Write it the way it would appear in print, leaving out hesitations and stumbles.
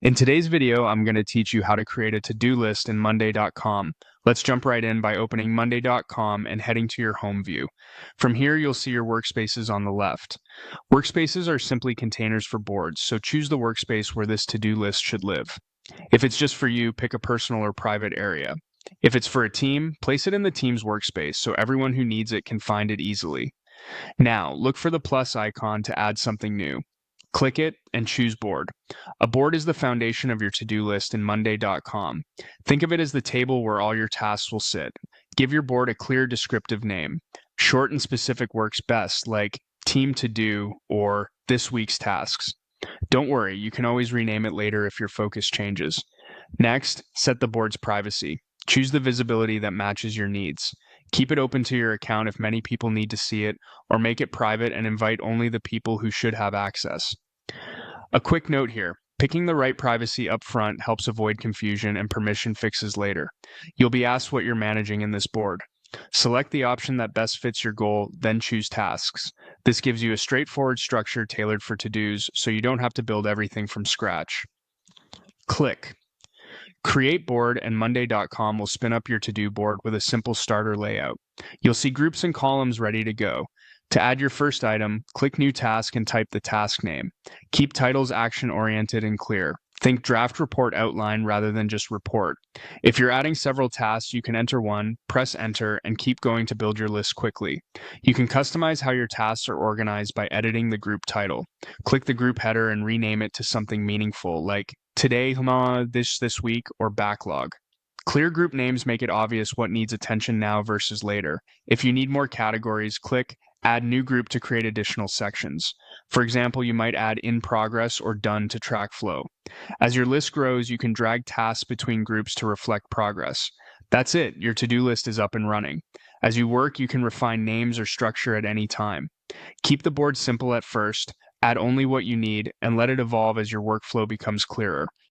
In today's video, I'm going to teach you how to create a to-do list in Monday.com. Let's jump right in by opening Monday.com and heading to your home view. From here, you'll see your workspaces on the left. Workspaces are simply containers for boards, so choose the workspace where this to-do list should live. If it's just for you, pick a personal or private area. If it's for a team, place it in the team's workspace so everyone who needs it can find it easily. Now, look for the plus icon to add something new. Click it and choose Board. A board is the foundation of your to-do list in Monday.com. Think of it as the table where all your tasks will sit. Give your board a clear descriptive name. Short and specific works best, like Team To Do or This Week's Tasks. Don't worry, you can always rename it later if your focus changes. Next, set the board's privacy. Choose the visibility that matches your needs. Keep it open to your account if many people need to see it, or make it private and invite only the people who should have access. A quick note here. Picking the right privacy up front helps avoid confusion and permission fixes later. You'll be asked what you're managing in this board. Select the option that best fits your goal, then choose tasks. This gives you a straightforward structure tailored for to-dos, so you don't have to build everything from scratch. Click. Create Board and Monday.com will spin up your to-do board with a simple starter layout. You'll see groups and columns ready to go. To add your first item, click New Task and type the task name. Keep titles action-oriented and clear. Think draft report outline rather than just report. If you're adding several tasks, you can enter one, press enter, and keep going to build your list quickly. You can customize how your tasks are organized by editing the group title. Click the group header and rename it to something meaningful like Today, this week, or Backlog. Clear group names make it obvious what needs attention now versus later. If you need more categories, click Add New Group to create additional sections. For example, you might add In Progress or Done to track flow. As your list grows, you can drag tasks between groups to reflect progress. That's it, your to-do list is up and running. As you work, you can refine names or structure at any time. Keep the board simple at first, add only what you need, and let it evolve as your workflow becomes clearer.